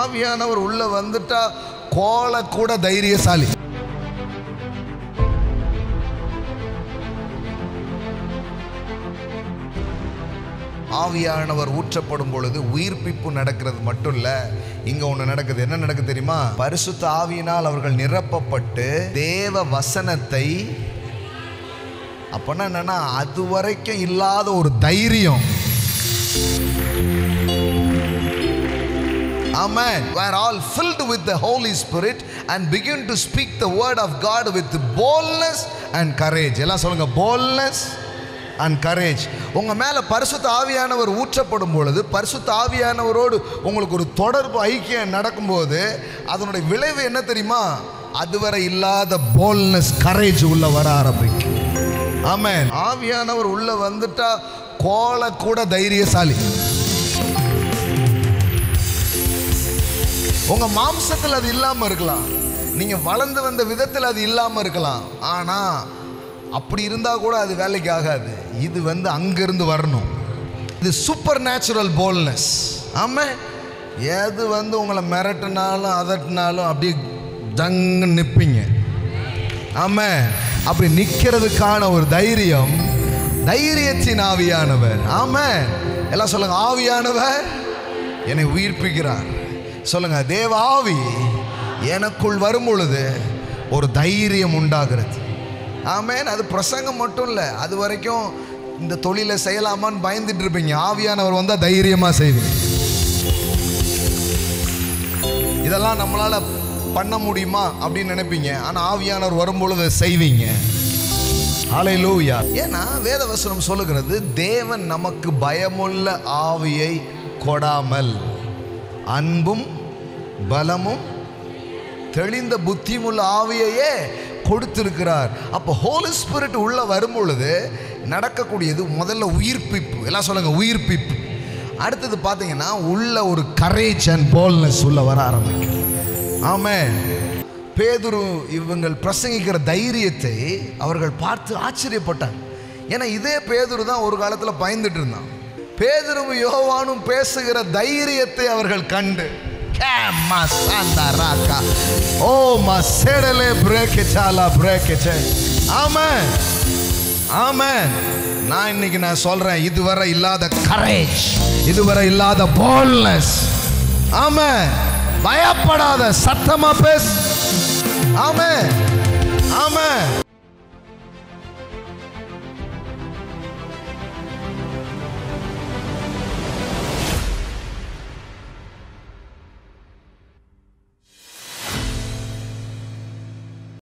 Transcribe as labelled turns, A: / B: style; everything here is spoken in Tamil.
A: ஆவியானவர் உள்ள வந்துட்டா கோல கூட தைரியசாலி. ஆவியானவர் ஊற்றப்படும் பொழுது உயிர்ப்பிப்பு நடக்கிறது மட்டும் இல்ல, இங்க ஒண்ணு நடக்குது. என்ன நடக்குது தெரியுமா? பரிசுத்த ஆவியினால் அவர்கள் நிரப்பப்பட்டு தேவ வசனத்தை, அப்பனா என்னன்னா அது வரைக்கும் இல்லாத ஒரு தைரியம். Amen. We are all filled with the Holy Spirit and begin to speak the word of God with boldness and courage. எல்லாம் சொல்லுங்க, boldness and courage. உங்க மேல பரிசுத்த ஆவியானவர் ஊற்றப்படும் பொழுது, பரிசுத்த ஆவியானவரோடு உங்களுக்கு ஒரு தொடர்பு ஐக்கியம் நடக்கும்போது அதனுடைய விளைவு என்ன தெரியுமா? அதுவரை இல்லாத boldness, courage உள்ள வர ஆரம்பிக்கும். ஆமென். ஆவியானவர் உள்ள வந்துட்டா கோல கூட தைரியசாலி. உங்க மாம்சத்தில் அது இல்லாம இருக்கலாம், நீங்க வளர்ந்து வந்த விதத்தில் அது இல்லாம இருக்கலாம். ஆனா அப்படி இருந்தா கூட அது வேலைக்கு ஆகாது. இது அங்கிருந்து வரணும். இது சூப்பர் நேச்சுரல் போல்ட்னஸ். ஆமா, எது உங்களை மிரட்டினாலும் அதட்டினாலும் அப்படியே ஜங்கு நிற்பீங்க. ஆமா, அப்படி நிற்கிறதுக்கான ஒரு தைரியம் தைரியத்தின் ஆவியானவர். ஆமா, எல்லாம் சொல்லுங்க, ஆவியானவர் என்னை உயிர்ப்பிக்கிறார். சொல்லுங்க, தேவ ஆவி எனக்குள் வரும் பொழுது ஒரு தைரியம் உண்டாகிறது. ஆமென். அது பிரசங்கம் மட்டும் இல்லை, அது வரைக்கும் இந்த தொழிலை செய்யலாமான்னு பயந்துட்டு இருப்பீங்க. ஆவியானவர் வந்தா தைரியமா செய்வீங்க. இதெல்லாம் நம்மளால பண்ண முடியுமா அப்படின்னு நினைப்பீங்க. ஆனா ஆவியானவர் வரும்பொழுது செய்வீங்க. ஹல்லேலூயா. ஏன்னா வேதவசனம் சொல்லுகிறது, தேவன் நமக்கு பயமுள்ள ஆவியை கொடாமல் அன்பும் பலமும் தெளிந்த புத்தியுமுள்ள ஆவியையே கொடுத்திருக்கிறார். அப்போ ஹோலி ஸ்பிரிட் உள்ள வரும் பொழுது நடக்கக்கூடியது முதல்ல உயிர்ப்பிப்பு. எல்லாம் சொல்லுங்க, உயிர்ப்பிப்பு. அடுத்தது பார்த்தீங்கன்னா உள்ள ஒரு கரேஜ் அண்ட் போல்ட்னஸ் உள்ள வர ஆரம்பிக்கும். ஆமென். பேதுரு இவங்கள் பிரசங்கிக்கிற தைரியத்தை அவர்கள் பார்த்து ஆச்சரியப்பட்டாங்க. ஏன்னா இதே பேதுரு தான் ஒரு காலத்தில் பயந்துட்டு இருந்தான். பேதுரும் யோவானும் பேசுகிற தைரியத்தை அவர்கள் கண்டு, நான் இன்னைக்கு சொல்றேன், இதுவரை இல்லாத கரேஜ், இதுவரை இல்லாத போல்ட்னஸ். ஆமென். பயப்படாத, சத்தமா பேசு. ஆமென். ஆமென்.